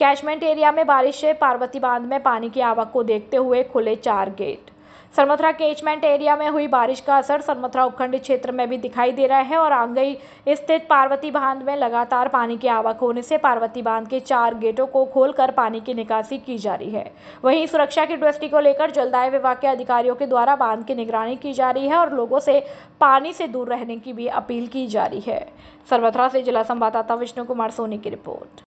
Catchment area में बारिश से पार्वती बांध में पानी की आवक को देखते हुए खुले 4 गेट। सरमथरा कैचमेंट एरिया में हुई बारिश का असर सरमथरा उपखंड क्षेत्र में भी दिखाई दे रहा है और आंगई स्थित पार्वती बांध में लगातार पानी की आवक होने से पार्वती बांध के 4 गेटों को खोलकर पानी की निकासी की जा रही है। वहीं सुरक्षा की दृष्टि को लेकर जलदाय विभाग के अधिकारियों के द्वारा बांध की निगरानी की जा रही है और लोगों से पानी से दूर रहने की भी अपील की जा रही है। सरमथरा से जिला संवाददाता विष्णु कुमार सोनी की रिपोर्ट।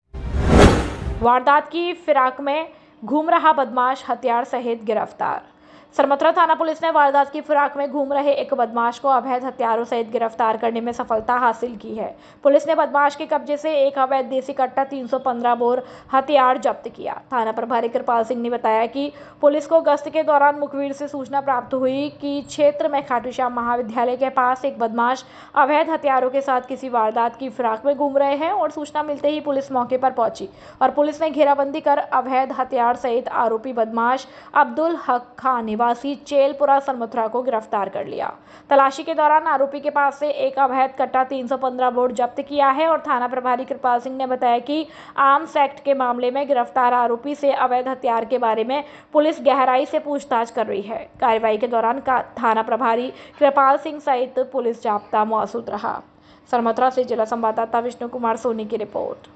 वारदात की फिराक में घूम रहा बदमाश हथियार सहित गिरफ्तार। सरमथरा थाना पुलिस ने वारदात की फिराक में घूम रहे एक बदमाश को अवैध हथियारों सहित गिरफ्तार करने में सफलता हासिल की है। पुलिस ने बदमाश के कब्जे से एक अवैध देसी कट्टा 315 बोर हथियार जब्त किया। थाना प्रभारी कृपाल सिंह ने बताया कि पुलिस को गश्त के दौरान मुखबिर से सूचना प्राप्त हुई कि क्षेत्र में खाटू श्याम महाविद्यालय के पास एक बदमाश अवैध हथियारों के साथ किसी वारदात की फिराक में घूम रहे हैं और सूचना मिलते ही पुलिस मौके पर पहुंची और पुलिस ने घेराबंदी कर अवैध हथियार सहित आरोपी बदमाश अब्दुल हक खान निवासी चेलपुरा सरमथरा को गिरफ्तार कर लिया। तलाशी के दौरान आरोपी के पास से एक अवैध कट्टा 315 बोर जब्त किया है और थाना प्रभारी कृपाल सिंह ने बताया कि आर्म्स एक्ट के मामले में गिरफ्तार आरोपी से अवैध हथियार के बारे में पुलिस गहराई से पूछताछ कर रही है। कार्रवाई के दौरान थाना प्रभारी कृपाल सिंह सहित पुलिस जाब्ता मौजूद रहा। सरमथरा से जिला संवाददाता विष्णु कुमार सोनी की रिपोर्ट।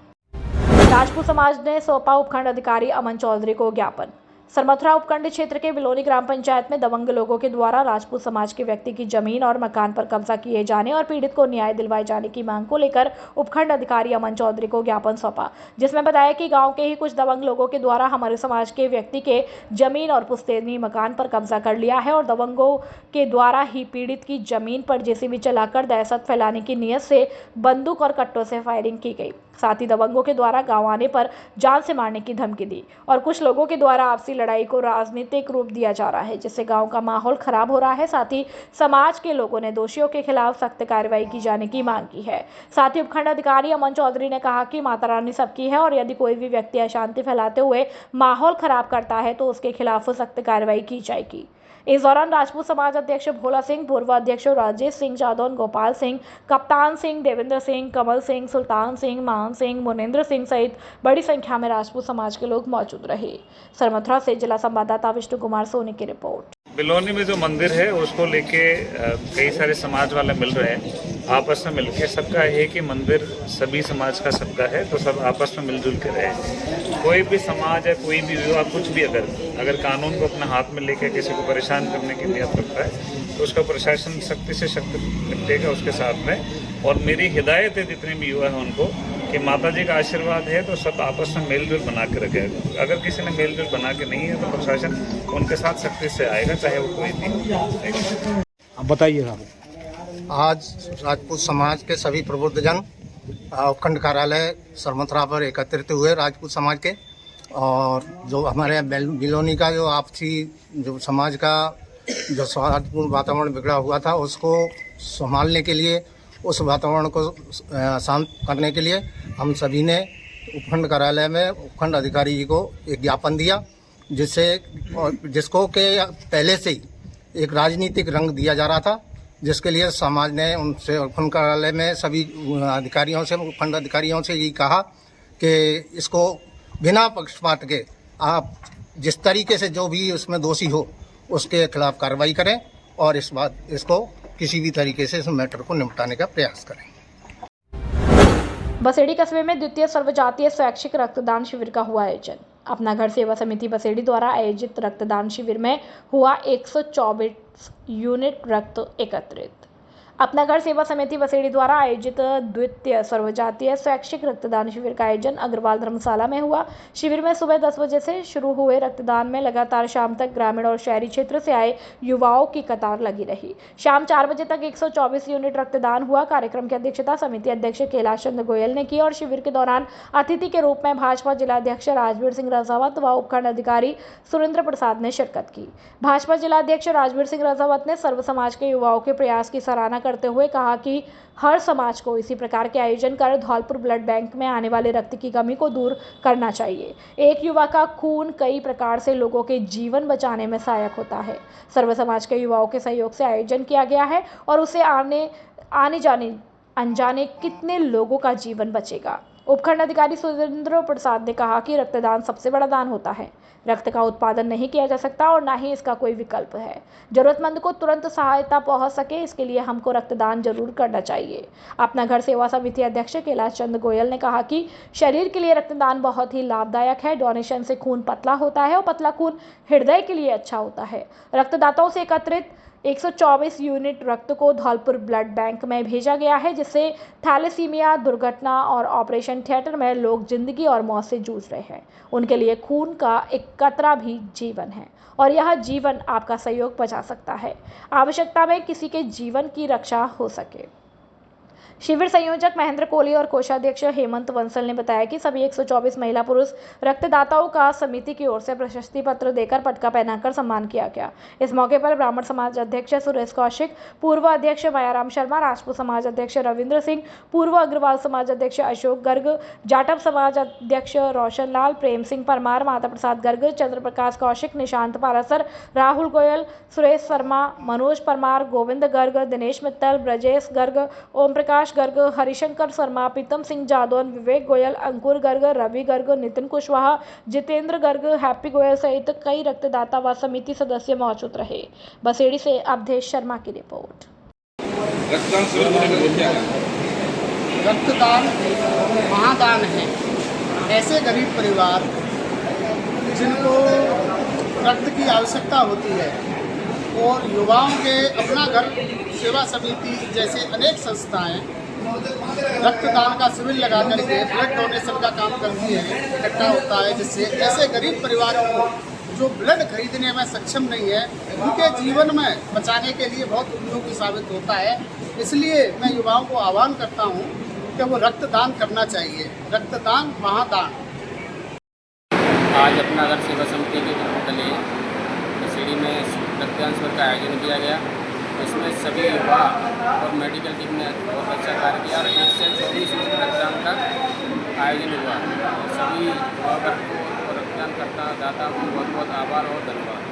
राजपूत समाज ने सौंपा उपखंड अधिकारी अमन चौधरी को ज्ञापन। सरमथरा उपखंड क्षेत्र के बिलोनी ग्राम पंचायत में दबंग लोगों के द्वारा राजपूत समाज के व्यक्ति की जमीन और मकान पर कब्जा किए जाने और पीड़ित को न्याय दिलवाए जाने की मांग को लेकर उपखंड अधिकारी अमन चौधरी को ज्ञापन सौंपा, जिसमें बताया कि गांव के ही कुछ दबंग लोगों के द्वारा हमारे समाज के व्यक्ति के जमीन और पुश्तैनी मकान पर कब्जा कर लिया है और दबंगों के द्वारा ही पीड़ित की जमीन पर जेसीबी चलाकर दहशत फैलाने की नीयत से बंदूक और कट्टों से फायरिंग की गई। साथ ही दबंगों के द्वारा गांव आने पर जान से मारने की धमकी दी और कुछ लोगों के द्वारा आपसी लड़ाई को राजनीतिक रूप दिया जा रहा है, जिससे गांव का माहौल खराब हो रहा है। साथ ही समाज के लोगों ने दोषियों के खिलाफ सख्त कार्रवाई की जाने की मांग की है। साथ ही उपखंड अधिकारी अमन चौधरी ने कहा कि माता रानी सबकी है और यदि कोई भी व्यक्ति अशांति फैलाते हुए माहौल खराब करता है तो उसके खिलाफ सख्त कार्रवाई की जाएगी। इस दौरान राजपूत समाज अध्यक्ष भोला सिंह, पूर्व अध्यक्ष राजेश सिंह जादौन, गोपाल सिंह, कप्तान सिंह, देवेंद्र सिंह, कमल सिंह, सुल्तान सिंह, मान सिंह, मुनेंद्र सिंह सहित बड़ी संख्या में राजपूत समाज के लोग मौजूद रहे। सरमथरा से जिला संवाददाता विष्णु कुमार सोनी की रिपोर्ट। बिलोनी में जो मंदिर है उसको लेके कई सारे समाज वाले मिल रहे हैं, आपस में मिलके सबका है कि मंदिर सभी समाज का सबका है, तो सब आपस में मिलजुल के रहे। कोई भी समाज है, कोई भी विवाह, कुछ भी अगर कानून को अपने हाथ में लेके किसी को परेशान करने की नियत रखता है तो उसका प्रशासन सख्ती से सख्त निपटेगा उसके साथ में। और मेरी हिदायत है जितने भी युवा हैं उनको कि माता जी का आशीर्वाद है तो सब आपस में मेलजोल बना के रखे। अगर किसी ने मेलजोल बना के नहीं है तो प्रशासन उनके साथ सख्ती से आएगा, चाहे वो कोई भी। अब बताइएगा। आज राजपूत समाज के सभी प्रबुद्धजन उपखंड कार्यालय सरमथरा पर एकत्रित हुए राजपूत समाज के, और जो हमारे बिलोनी का जो आपसी जो समाज का जो सौहार्दपूर्ण वातावरण बिगड़ा हुआ था उसको संभालने के लिए, उस वातावरण को शांत करने के लिए हम सभी ने उपखंड कार्यालय में उपखंड अधिकारी जी को एक ज्ञापन दिया, जिसको के पहले से ही एक राजनीतिक रंग दिया जा रहा था, जिसके लिए समाज ने उनसे उपखंड कार्यालय में सभी अधिकारियों से, उपखंड अधिकारियों से ये कहा कि इसको बिना पक्षपात के आप जिस तरीके से जो भी उसमें दोषी हो उसके खिलाफ कार्रवाई करें और इसको किसी भी तरीके से इस मैटर को निपटाने का प्रयास करें। बसेड़ी कस्बे में द्वितीय सर्वजातीय स्वैच्छिक रक्तदान शिविर का हुआ आयोजन। अपना घर सेवा समिति बसेड़ी द्वारा आयोजित रक्तदान शिविर में हुआ 124 यूनिट रक्त एकत्रित। अपना घर सेवा समिति बसेड़ी द्वारा आयोजित द्वितीय सर्वजातीय स्वैच्छिक रक्तदान शिविर का आयोजन अग्रवाल धर्मशाला में हुआ। शिविर में सुबह 10 बजे से शुरू हुए रक्तदान में लगातार शाम तक ग्रामीण और शहरी क्षेत्र से आए युवाओं की कतार लगी रही। शाम 4 बजे तक 124 यूनिट रक्तदान हुआ। कार्यक्रम की अध्यक्षता समिति अध्यक्ष कैलाश चंद्र गोयल ने की और शिविर के दौरान अतिथि के रूप में भाजपा जिलाध्यक्ष राजवीर सिंह राजावत व उपखंड अधिकारी सुरेंद्र प्रसाद ने शिरकत की। भाजपा जिलाध्यक्ष राजवीर सिंह राजावत ने सर्व समाज के युवाओं के प्रयास की सराहना करते हुए कहा कि हर समाज को इसी प्रकार के आयोजन कर धौलपुर ब्लड बैंक में आने वाले रक्त की कमी को दूर करना चाहिए। एक युवा का खून कई प्रकार से लोगों के जीवन बचाने में सहायक होता है। सर्व समाज के युवाओं के सहयोग से आयोजन किया गया है और उसे आने जाने अनजाने कितने लोगों का जीवन बचेगा। उपखंड अधिकारी सुरेंद्र प्रसाद ने कहा कि रक्तदान सबसे बड़ा दान होता है। रक्त का उत्पादन नहीं किया जा सकता और ना ही इसका कोई विकल्प है। जरूरतमंद को तुरंत सहायता पहुंच सके, इसके लिए हमको रक्तदान जरूर करना चाहिए। अपना घर सेवा समिति अध्यक्ष कैलाश चंद्र गोयल ने कहा कि शरीर के लिए रक्तदान बहुत ही लाभदायक है। डोनेशन से खून पतला होता है और पतला खून हृदय के लिए अच्छा होता है। रक्तदाताओं से एकत्रित 124 यूनिट रक्त को धौलपुर ब्लड बैंक में भेजा गया है, जिससे थैलेसीमिया, दुर्घटना और ऑपरेशन थिएटर में लोग जिंदगी और मौत से जूझ रहे हैं। उनके लिए खून का एक कतरा भी जीवन है और यह जीवन आपका सहयोग बचा सकता है। आवश्यकता में किसी के जीवन की रक्षा हो सके। शिविर संयोजक महेंद्र कोहली और कोषाध्यक्ष हेमंत बंसल ने बताया कि सभी 124 महिला पुरुष रक्तदाताओं का समिति की ओर से प्रशस्ति पत्र देकर पटका पहनाकर सम्मान किया गया। इस मौके पर ब्राह्मण समाज अध्यक्ष सुरेश कौशिक, पूर्व अध्यक्ष मायाराम शर्मा, राजपूत समाज अध्यक्ष रविंद्र सिंह, पूर्व अग्रवाल समाज अध्यक्ष अशोक गर्ग, जाटव समाज अध्यक्ष रोशन लाल, प्रेम सिंह परमार, माता प्रसाद गर्ग, चंद्र प्रकाश कौशिक, निशांत पारासर, राहुल गोयल, सुरेश शर्मा, मनोज परमार, गोविंद गर्ग, दिनेश मित्तल, ब्रजेश गर्ग, ओम प्रकाश गर्ग, हरिशंकर शर्मा, प्रीतम सिंह जादौन, विवेक गोयल, अंकुर गर्ग, रवि गर्ग, नितिन कुशवाहा, जितेंद्र गर्ग, हैप्पी गोयल सहित कई रक्तदाता व समिति सदस्य मौजूद रहे। बसेड़ी से अवधेश शर्मा की रिपोर्ट। रक्तदान महादान है। ऐसे गरीब परिवार जिनको रक्त की आवश्यकता होती है और युवाओं के अपना घर सेवा समिति जैसे अनेक संस्थाएं रक्तदान का शिविर लगा करके ब्लड डोनेशन का काम करती है, इकट्ठा होता है, जिससे ऐसे गरीब परिवारों को जो ब्लड खरीदने में सक्षम नहीं है, उनके जीवन में बचाने के लिए बहुत उपयोगी साबित होता है। इसलिए मैं युवाओं को आह्वान करता हूं कि वो रक्तदान करना चाहिए। रक्तदान महादान। आज अपना घर सेवा समिति के तले बसेड़ी में रक्तदान शिविर का आयोजन किया गया। इसमें सभी युवा और मेडिकल टीम ने बहुत अच्छा कार्य किया और 124 यूनिट रक्तदान का आयोजन हुआ। सभी युवा वर्ग को रक्तदान करता दाता को बहुत बहुत आभार और धन्यवाद।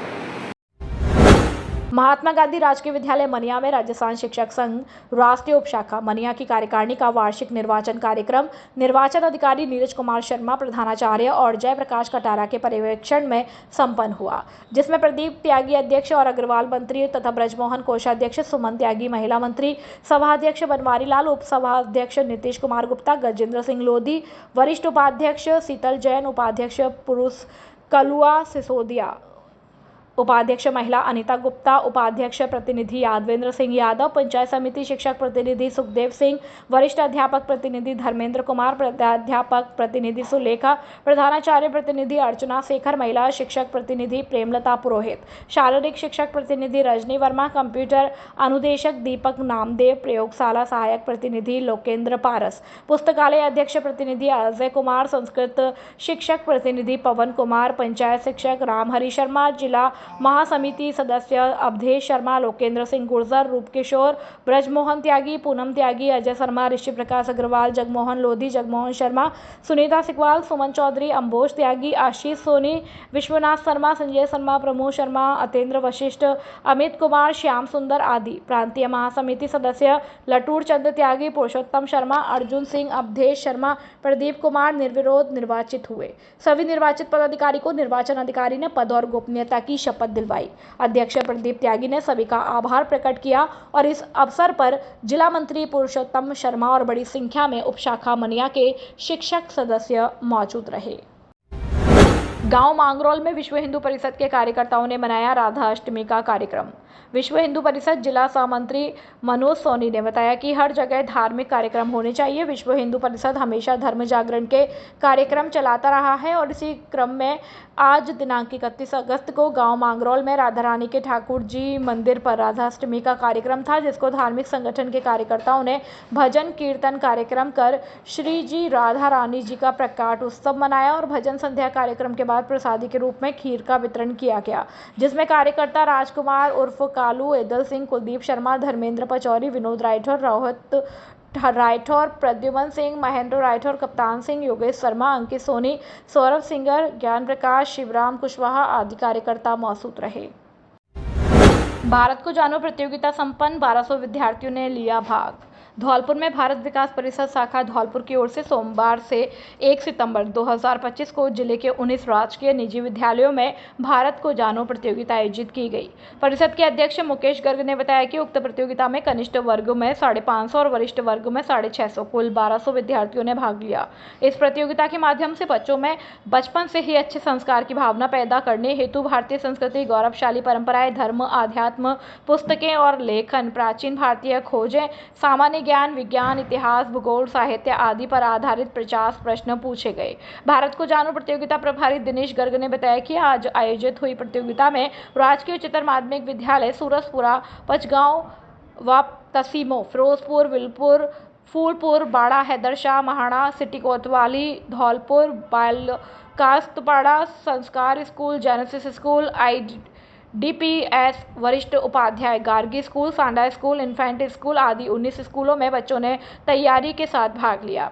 महात्मा गांधी राजकीय विद्यालय मनिया में राजस्थान शिक्षक संघ राष्ट्रीय उपशाखा मनिया की कार्यकारिणी का वार्षिक निर्वाचन कार्यक्रम निर्वाचन अधिकारी नीरज कुमार शर्मा, प्रधानाचार्य और जयप्रकाश कटारा के पर्यवेक्षण में संपन्न हुआ, जिसमें प्रदीप त्यागी अध्यक्ष और अग्रवाल मंत्री तथा ब्रजमोहन कोषाध्यक्ष, सुमन त्यागी महिला मंत्री, सभाध्यक्ष बनवारी लाल, उप सभाध्यक्ष नीतीश कुमार गुप्ता, गजेंद्र सिंह लोधी, वरिष्ठ उपाध्यक्ष शीतल जैन, उपाध्यक्ष पुरुष कलुआ सिसोदिया, उपाध्यक्ष महिला अनिता गुप्ता, उपाध्यक्ष प्रतिनिधि यादवेंद्र सिंह यादव, पंचायत समिति शिक्षक प्रतिनिधि सुखदेव सिंह, वरिष्ठ अध्यापक प्रतिनिधि धर्मेंद्र कुमार, प्राध्यापक प्रतिनिधि सुलेखा, प्रधानाचार्य प्रतिनिधि अर्चना शेखर, महिला शिक्षक प्रतिनिधि प्रेमलता पुरोहित, शारीरिक शिक्षक प्रतिनिधि रजनी वर्मा, कंप्यूटर अनुदेशक दीपक नामदेव, प्रयोगशाला सहायक प्रतिनिधि लोकेंद्र पारस, पुस्तकालय अध्यक्ष प्रतिनिधि अजय कुमार, संस्कृत शिक्षक प्रतिनिधि पवन कुमार, पंचायत शिक्षक रामहरि शर्मा, जिला महासमिति सदस्य अवधेश शर्मा, लोकेंद्र सिंह गुर्जर, रूपकिशोर, ब्रजमोहन त्यागी, पूनम त्यागी, अजय शर्मा, ऋषि प्रकाश अग्रवाल, जगमोहन लोधी, जगमोहन शर्मा, सुनीता सिकवाल, सुमन चौधरी, अंबोज त्यागी, आशीष सोनी, विश्वनाथ शर्मा, संजय शर्मा, प्रमोद शर्मा, अतेंद्र वशिष्ठ, अमित कुमार, श्याम सुंदर आदि। प्रांतीय महासमिति सदस्य लटूर चंद त्यागी, पुरुषोत्तम शर्मा, अर्जुन सिंह, अवधेश शर्मा, प्रदीप कुमार निर्विरोध निर्वाचित हुए। सभी निर्वाचित पदाधिकारी को निर्वाचन अधिकारी ने पद और गोपनीयता की शपथ दिलवाई। अध्यक्ष प्रदीप त्यागी ने सभी का आभार प्रकट किया और इस अवसर पर जिला मंत्री पुरुषोत्तम शर्मा और बड़ी संख्या में उपशाखा मनिया के शिक्षक सदस्य मौजूद रहे। गांव मांगरोल में विश्व हिंदू परिषद के कार्यकर्ताओं ने मनाया राधा अष्टमी का कार्यक्रम। विश्व हिंदू परिषद जिला सहमंत्री मनोज सोनी ने बताया कि हर जगह धार्मिक कार्यक्रम होने चाहिए। विश्व हिंदू परिषद हमेशा धर्म जागरण के कार्यक्रम चलाता रहा है और इसी क्रम में आज दिनांक 31 अगस्त को गांव मांगरोल में राधा रानी के ठाकुर जी मंदिर पर राधा अष्टमी का कार्यक्रम था, जिसको धार्मिक संगठन के कार्यकर्ताओं ने भजन कीर्तन कार्यक्रम कर श्री जी राधा रानी जी का प्रकाट उत्सव मनाया और भजन संध्या कार्यक्रम के बाद प्रसादी के रूप में खीर का वितरण किया गया, जिसमें कार्यकर्ता राजकुमार उर्फ कालू, एदल सिंह, कुलदीप शर्मा, धर्मेंद्र पचौरी, विनोद राठौर, रोहित राठौर, प्रद्युमन सिंह, महेंद्र राठौर, कप्तान सिंह, योगेश शर्मा, अंकित सोनी, सौरभ सिंगर, ज्ञान प्रकाश, शिवराम कुशवाहा आदि कार्यकर्ता मौजूद रहे। भारत को जानो प्रतियोगिता संपन्न, 1200 विद्यार्थियों ने लिया भाग। धौलपुर में भारत विकास परिषद शाखा धौलपुर की ओर से सोमवार से 1 सितंबर 2025 को जिले के 19 राजकीय निजी विद्यालयों में भारत को जानो प्रतियोगिता आयोजित की गई। परिषद के अध्यक्ष मुकेश गर्ग ने बताया कि उक्त प्रतियोगिता में कनिष्ठ वर्ग में 550 और वरिष्ठ वर्ग में 650 कुल 1200 विद्यार्थियों ने भाग लिया। इस प्रतियोगिता के माध्यम से बच्चों में बचपन से ही अच्छे संस्कार की भावना पैदा करने हेतु भारतीय संस्कृति, गौरवशाली परंपराएं, धर्म, आध्यात्म, पुस्तकें और लेखन, प्राचीन भारतीय खोजें, सामान्य ज्ञान, विज्ञान, इतिहास, भूगोल, साहित्य आदि पर आधारित 50 प्रश्न पूछे गए। भारत को जानो प्रतियोगिता प्रभारी दिनेश गर्ग ने बताया कि आज आयोजित हुई प्रतियोगिता में राजकीय उच्चतर माध्यमिक विद्यालय सूरजपुरा, पचगांव व तसीमो, फिरोजपुर, विलपुर, फूलपुर, बाड़ा हैदरशाह, महाड़ा, सिटी कोतवाली, धौलपुर, बाल कास्तपाड़ा, संस्कार स्कूल, जेनेसिस स्कूल, DPS, वरिष्ठ उपाध्याय गार्गी स्कूल, सांडा स्कूल, इन्फेंट स्कूल आदि 19 स्कूलों में बच्चों ने तैयारी के साथ भाग लिया।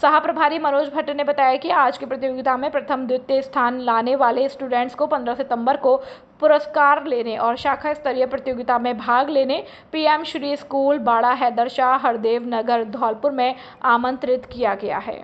सह प्रभारी मनोज भट्ट ने बताया कि आज की प्रतियोगिता में प्रथम द्वितीय स्थान लाने वाले स्टूडेंट्स को 15 सितंबर को पुरस्कार लेने और शाखा स्तरीय प्रतियोगिता में भाग लेने PM श्री स्कूल, बाड़ा हैदरशाह, हरदेव नगर, धौलपुर में आमंत्रित किया गया है।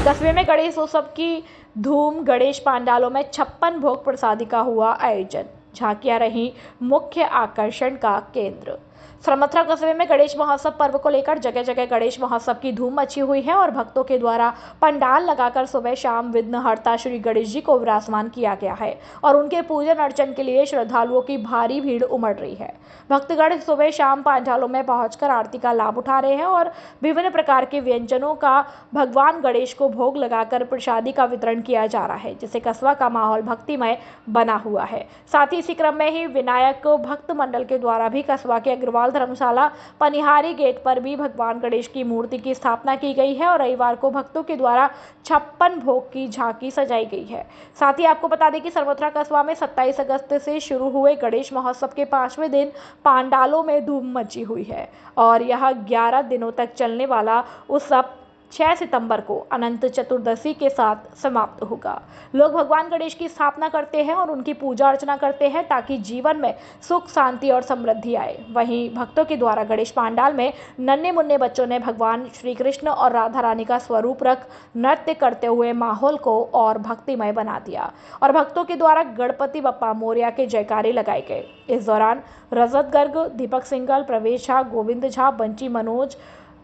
कस्बे में गणेश उत्सव की धूम, गणेश पांडालों में 56 भोग प्रसादी का हुआ आयोजन, झांकियां रही मुख्य आकर्षण का केंद्र। सरमथरा कस्बे में गणेश महोत्सव पर्व को लेकर जगह जगह गणेश महोत्सव की धूम मची हुई है और भक्तों के द्वारा पंडाल लगाकर सुबह शाम विघ्नहर्ता श्री गणेश जी को विराजमान किया गया है और उनके पूजन अर्चन के लिए श्रद्धालुओं की भारी भीड़ उमड़ रही है। भक्तगण सुबह शाम पंडालों में पहुंचकर आरती का लाभ उठा रहे हैं और विभिन्न प्रकार के व्यंजनों का भगवान गणेश को भोग लगाकर प्रसादी का वितरण किया जा रहा है, जिससे कस्बा का माहौल भक्तिमय बना हुआ है। साथ ही इसी क्रम में ही विनायक भक्त मंडल के द्वारा भी कस्बा के अग्रवाल धर्मशाला पनिहारी गेट पर भी भगवान गणेश की मूर्ति की स्थापना की गई है और रविवार को भक्तों के द्वारा 56 भोग की झांकी सजाई गई है। साथ ही आपको बता दें कि सरमथरा कस्बा में 27 अगस्त से शुरू हुए गणेश महोत्सव के 5वें दिन पांडालों में धूम मची हुई है और यह 11 दिनों तक चलने वाला उत्सव 6 सितंबर को अनंत चतुर्दशी के साथ समाप्त होगा। लोग भगवान गणेश की स्थापना करते हैं और उनकी पूजा अर्चना करते हैं ताकि जीवन में सुख, शांति और समृद्धि आए। वहीं भक्तों के द्वारा गणेश पांडाल में नन्हे मुन्ने बच्चों ने भगवान श्री कृष्ण और राधा रानी का स्वरूप रख नृत्य करते हुए माहौल को और भक्तिमय बना दिया और भक्तों के द्वारा गणपति बप्पा मोरया के जयकारे लगाए गए। इस दौरान रजत गर्ग, दीपक सिंगल, प्रवेश झा, गोविंद झा, बंची, मनोज,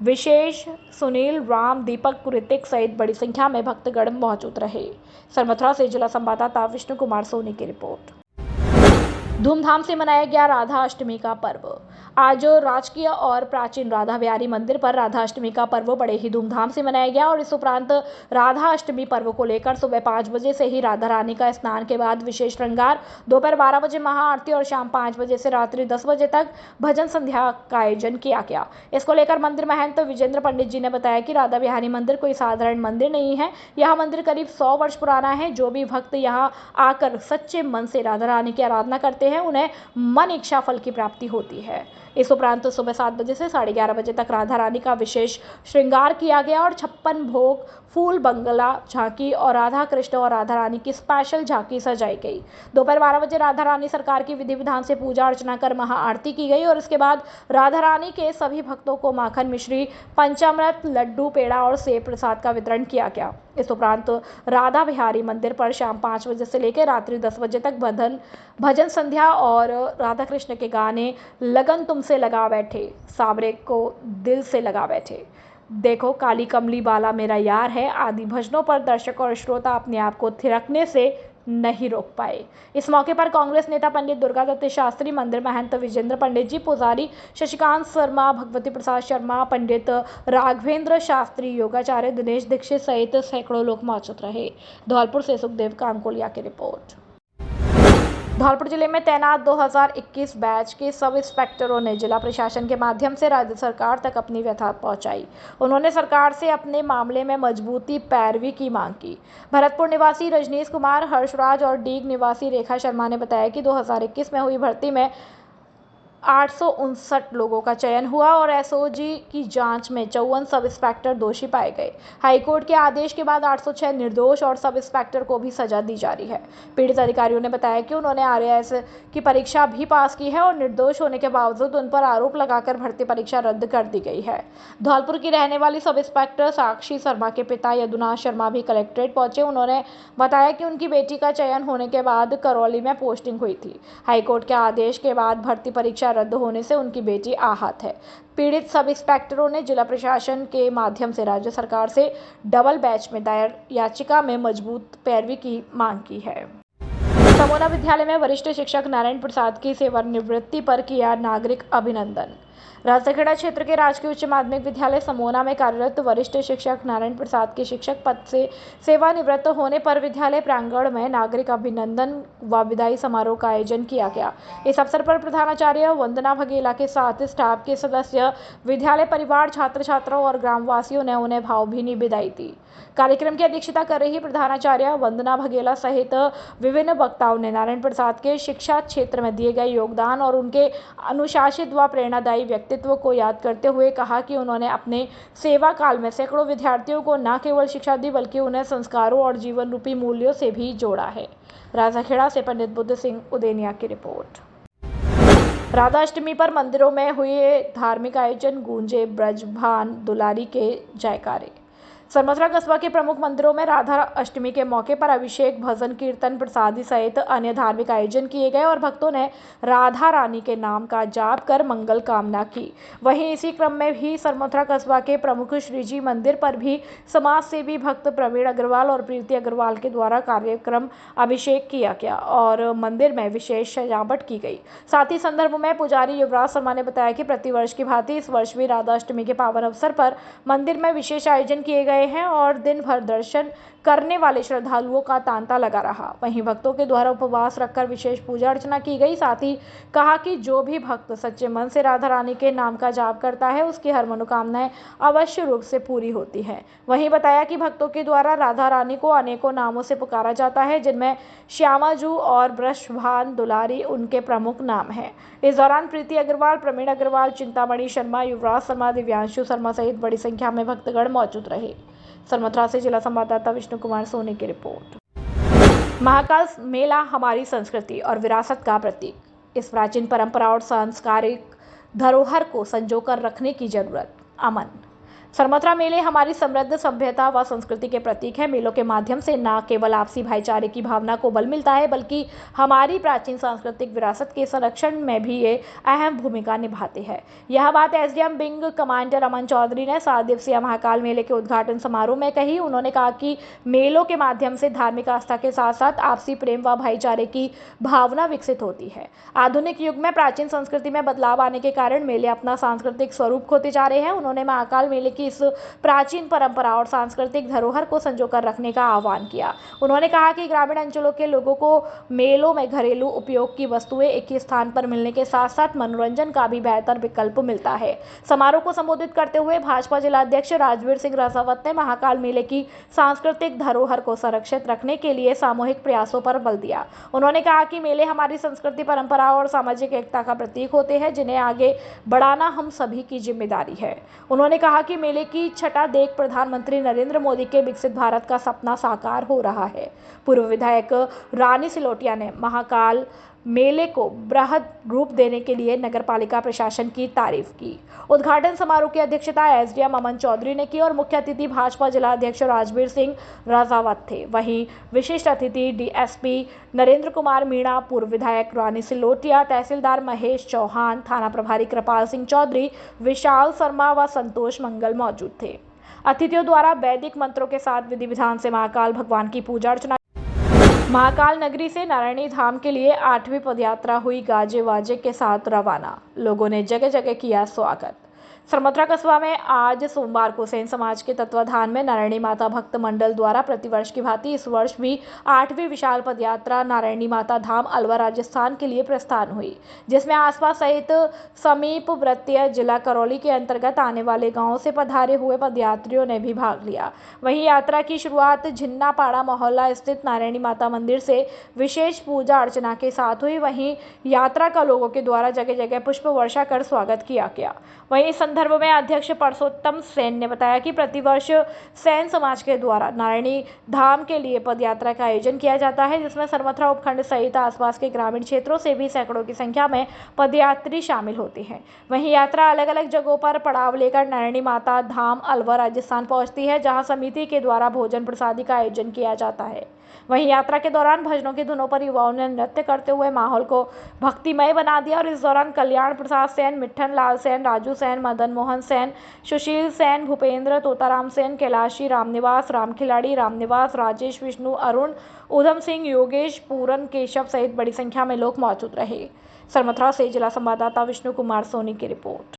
विशेष, सुनील, राम, दीपक, ऋतिक सहित बड़ी संख्या में भक्तगण मौजूद रहे। सरमथरा से जिला संवाददाता विष्णु कुमार सोनी की रिपोर्ट। धूमधाम से मनाया गया राधा अष्टमी का पर्व। आज राजकीय और प्राचीन राधा बिहारी मंदिर पर राधा अष्टमी का पर्व बड़े ही धूमधाम से मनाया गया और इस उपरांत राधा अष्टमी पर्व को लेकर सुबह 5 बजे से ही राधा रानी का स्नान के बाद विशेष श्रृंगार, दोपहर 12 बजे महाआरती और शाम 5 बजे से रात्रि 10 बजे तक भजन संध्या का आयोजन किया गया। इसको लेकर मंदिर महंत विजेंद्र पंडित जी ने बताया कि राधा बिहारी मंदिर कोई साधारण मंदिर नहीं है। यह मंदिर करीब 100 वर्ष पुराना है। जो भी भक्त यहाँ आकर सच्चे मन से राधा रानी की आराधना करते हैं उन्हें मन इच्छा फल की प्राप्ति होती है। इस उपरांत सुबह 7 बजे से 11:30 बजे तक राधा रानी का विशेष श्रृंगार किया गया और 56 भोग, फूल बंगला झांकी और राधा कृष्ण और राधा रानी की स्पेशल झांकी सजाई गई। दोपहर 12 बजे राधा रानी सरकार की विधि विधान से पूजा अर्चना कर महाआरती की गई और इसके बाद राधा रानी के सभी भक्तों को माखन मिश्री, पंचामृत, लड्डू, पेड़ा और सेब प्रसाद का वितरण किया गया। इस उपरांत राधा बिहारी मंदिर पर शाम 5 बजे से लेकर रात्रि 10 बजे तक भजन संध्या और राधा कृष्ण के गाने लगन तुमसे लगा बैठे, सावरे को दिल से लगा बैठे, देखो काली कमली बाला मेरा यार है आदि भजनों पर दर्शक और श्रोता अपने आप को थिरकने से नहीं रोक पाए। इस मौके पर कांग्रेस नेता पंडित दुर्गा दत्त शास्त्री, मंदिर महंत विजेंद्र पंडित जी, पुजारी शशिकांत शर्मा, भगवती प्रसाद शर्मा, पंडित राघवेंद्र शास्त्री, योगाचार्य दिनेश दीक्षित सहित सैकड़ों लोग मौजूद रहे। धौलपुर से सुखदेव कामकोलिया की रिपोर्ट। धौलपुर जिले में तैनात 2021 बैच के सब इंस्पेक्टरों ने जिला प्रशासन के माध्यम से राज्य सरकार तक अपनी व्यथा पहुंचाई। उन्होंने सरकार से अपने मामले में मजबूती पैरवी की मांग की। भरतपुर निवासी रजनीश कुमार, हर्षराज और डीग निवासी रेखा शर्मा ने बताया कि 2021 में हुई भर्ती में 859 लोगों का चयन हुआ और एसओजी की जांच में 54 सब इंस्पेक्टर दोषी पाए गए। हाईकोर्ट के आदेश के बाद 806 निर्दोष और सब इंस्पेक्टर को भी सजा दी जा रही है। पीड़ित अधिकारियों ने बताया कि उन्होंने आरएएस की परीक्षा भी पास की है और निर्दोष होने के बावजूद उन पर आरोप लगाकर भर्ती परीक्षा रद्द कर दी गई है। धौलपुर की रहने वाली सब इंस्पेक्टर साक्षी शर्मा के पिता यदुनाथ शर्मा भी कलेक्ट्रेट पहुंचे। उन्होंने बताया कि उनकी बेटी का चयन होने के बाद करौली में पोस्टिंग हुई थी। हाईकोर्ट के आदेश के बाद भर्ती परीक्षा रद्द होने से उनकी बेटी आहत है। पीड़ित सब इंस्पेक्टरों ने जिला प्रशासन के माध्यम से राज्य सरकार से डबल बेंच में दायर याचिका में मजबूत पैरवी की मांग की है। समोना विद्यालय में वरिष्ठ शिक्षक नारायण प्रसाद की सेवानिवृत्ति पर किया नागरिक अभिनंदन। राजखेड़ा क्षेत्र के राजकीय उच्च माध्यमिक विद्यालय समोना में कार्यरत वरिष्ठ शिक्षक नारायण प्रसाद के शिक्षक पद से सेवानिवृत्त होने पर विद्यालय प्रांगण में नागरिक अभिनंदन व विदाई समारोह का आयोजन किया गया। इस अवसर पर प्रधानाचार्य वंदना भगेला के साथ स्टाफ के सदस्य, विद्यालय परिवार, छात्र छात्राओं और ग्रामवासियों ने उन्हें भावभीनी विदाई दी। कार्यक्रम की अध्यक्षता कर रही प्रधानाचार्य वंदना भगेला सहित विभिन्न वक्ताओं ने नारायण प्रसाद के शिक्षा क्षेत्र में दिए गए योगदान और उनके अनुशासित व प्रेरणादायी व्यक्तित्व को याद करते हुए कहा कि उन्होंने अपने सेवा काल में सैकड़ों विद्यार्थियों को न केवल शिक्षा दी बल्कि उन्हें संस्कारों और जीवन रूपी मूल्यों से भी जोड़ा है। राजाखेड़ा से पंडित बुद्ध सिंह उदेनिया की रिपोर्ट। राधाअष्टमी पर मंदिरों में हुए धार्मिक आयोजन, गूंजे ब्रजभान दुलारी के जयकारे। सरमथरा कस्बा के प्रमुख मंदिरों में राधा अष्टमी के मौके पर अभिषेक, भजन, कीर्तन, प्रसादी सहित अन्य धार्मिक आयोजन किए गए और भक्तों ने राधा रानी के नाम का जाप कर मंगल कामना की। वहीं इसी क्रम में भी सरमथरा कस्बा के प्रमुख श्रीजी मंदिर पर भी समाज सेवी भक्त प्रवीण अग्रवाल और प्रीति अग्रवाल के द्वारा कार्यक्रम अभिषेक किया गया और मंदिर में विशेष सजावट की गई। साथ ही संदर्भ में पुजारी युवराज शर्मा ने बताया कि प्रतिवर्ष की भांति इस वर्ष भी राधा अष्टमी के पावन अवसर पर मंदिर में विशेष आयोजन किए गए हैं और दिन भर दर्शन करने वाले श्रद्धालुओं का तांता लगा रहा। वहीं भक्तों के द्वारा उपवास रखकर विशेष पूजा अर्चना की गई। साथ ही कहा कि जो भी भक्त सच्चे मन से राधा रानी के नाम का जाप करता है उसकी हर मनोकामनाएं अवश्य रूप से पूरी होती है। वहीं बताया कि भक्तों के द्वारा राधा रानी को अनेकों नामों से पुकारा जाता है, जिनमें श्यामाजू और ब्रजभान दुलारी उनके प्रमुख नाम हैं। इस दौरान प्रीति अग्रवाल, प्रवीण अग्रवाल, चिंतामणि शर्मा, युवराज शर्मा, दिव्यांशु शर्मा सहित बड़ी संख्या में भक्तगण मौजूद रहे। सरमथरा से जिला संवाददाता विष्णु कुमार सोनी की रिपोर्ट। महाकाल मेला हमारी संस्कृति और विरासत का प्रतीक। इस प्राचीन परंपरा और सांस्कृतिक धरोहर को संजोकर रखने की जरूरत। अमन। सरमथरा मेले हमारी समृद्ध सभ्यता व संस्कृति के प्रतीक है। मेलों के माध्यम से न केवल आपसी भाईचारे की भावना को बल मिलता है बल्कि हमारी प्राचीन सांस्कृतिक विरासत के संरक्षण में भी ये अहम भूमिका निभाते हैं। यह बात SDM wing commander Aman Chaudhary ने 7 दिवसीय महाकाल मेले के उद्घाटन समारोह में कही। उन्होंने कहा कि मेलों के माध्यम से धार्मिक आस्था के साथ साथ आपसी प्रेम व भाईचारे की भावना विकसित होती है। आधुनिक युग में प्राचीन संस्कृति में बदलाव आने के कारण मेले अपना सांस्कृतिक स्वरूप खोते जा रहे हैं। उन्होंने महाकाल मेले इस प्राचीन परंपरा और सांस्कृतिक धरोहर को संजोकर रखने का आह्वान किया। उन्होंने कहा कि ग्रामीण अंचलों के लोगों को मेलों में घरेलू उपयोग की वस्तुएं एक ही स्थान पर मिलने के साथ साथ मनोरंजन का भी बेहतर विकल्प मिलता है। समारोह को संबोधित करते हुए भाजपा जिला अध्यक्ष राजवीर सिंह राजावत ने महाकाल मेले की सांस्कृतिक धरोहर को संरक्षित रखने के लिए सामूहिक प्रयासों पर बल दिया। उन्होंने कहा कि मेले हमारी संस्कृति, परंपरा और सामाजिक एकता का प्रतीक होते हैं, जिन्हें आगे बढ़ाना हम सभी की जिम्मेदारी है। उन्होंने कहा कि मेले की छठा देख प्रधानमंत्री नरेंद्र मोदी के विकसित भारत का सपना साकार हो रहा है। पूर्व विधायक रानी सिलोटिया ने महाकाल मेले को बृहद रूप देने के लिए नगरपालिका प्रशासन की तारीफ की। उद्घाटन समारोह की अध्यक्षता एसडीएम अमन चौधरी ने की और मुख्य अतिथि भाजपा जिला अध्यक्ष राजवीर सिंह राजावत थे। वहीं विशिष्ट अतिथि डीएसपी नरेंद्र कुमार मीणा, पूर्व विधायक रानी सिलोटिया, तहसीलदार महेश चौहान, थाना प्रभारी कृपाल सिंह चौधरी, विशाल शर्मा व संतोष मंगल मौजूद थे। अतिथियों द्वारा वैदिक मंत्रों के साथ विधि विधान से महाकाल भगवान की पूजा अर्चना। महाकाल नगरी से नारायणी धाम के लिए 8वीं पदयात्रा हुई गाजे वाजे के साथ रवाना। लोगों ने जगह जगह किया स्वागत। सरमथरा कस्बा में आज सोमवार को सेन समाज के तत्वाधान में नारायणी माता भक्त मंडल द्वारा प्रतिवर्ष की भांति इस वर्ष भी 8वीं विशाल पदयात्रा नारायणी माता धाम अलवर राजस्थान के लिए प्रस्थान हुई, जिसमें आसपास सहित समीपवर्तीय जिला करौली के अंतर्गत आने वाले गांवों से पधारे हुए पदयात्रियों ने भी भाग लिया। वहीं यात्रा की शुरुआत झिन्नापाड़ा मोहल्ला स्थित नारायणी माता मंदिर से विशेष पूजा अर्चना के साथ हुई। वहीं यात्रा का लोगों के द्वारा जगह जगह पुष्प वर्षा कर स्वागत किया गया। वहीं इस संदर्भ में अध्यक्ष परसोत्तम सेन ने बताया कि प्रतिवर्ष सेन समाज के द्वारा नारायणी धाम के लिए पदयात्रा का आयोजन किया जाता है, जिसमें सरमथरा उपखंड सहित आसपास के ग्रामीण क्षेत्रों से भी सैकड़ों की संख्या में पदयात्री शामिल होते हैं। वहीं यात्रा अलग अलग जगहों पर पड़ाव लेकर नारायणी माता धाम अलवर राजस्थान पहुंचती है, जहां समिति के द्वारा भोजन प्रसादी का आयोजन किया जाता है। वहीं यात्रा के दौरान भजनों की धुनों पर युवाओं ने नृत्य करते हुए माहौल को भक्तिमय बना दिया और इस दौरान कल्याण प्रसाद सेन, मिट्ठन लाल सेन, राजू सेन, मदन मोहन सेन, सुशील सेन, भूपेंद्र, तोताराम सेन, कैलाशी, रामनिवास, राम खिलाड़ी, रामनिवास, राजेश, विष्णु, अरुण, उधम सिंह, योगेश, पूरन, केशव सहित बड़ी संख्या में लोग मौजूद रहे। सरमथरा से जिला संवाददाता विष्णु कुमार सोनी की रिपोर्ट।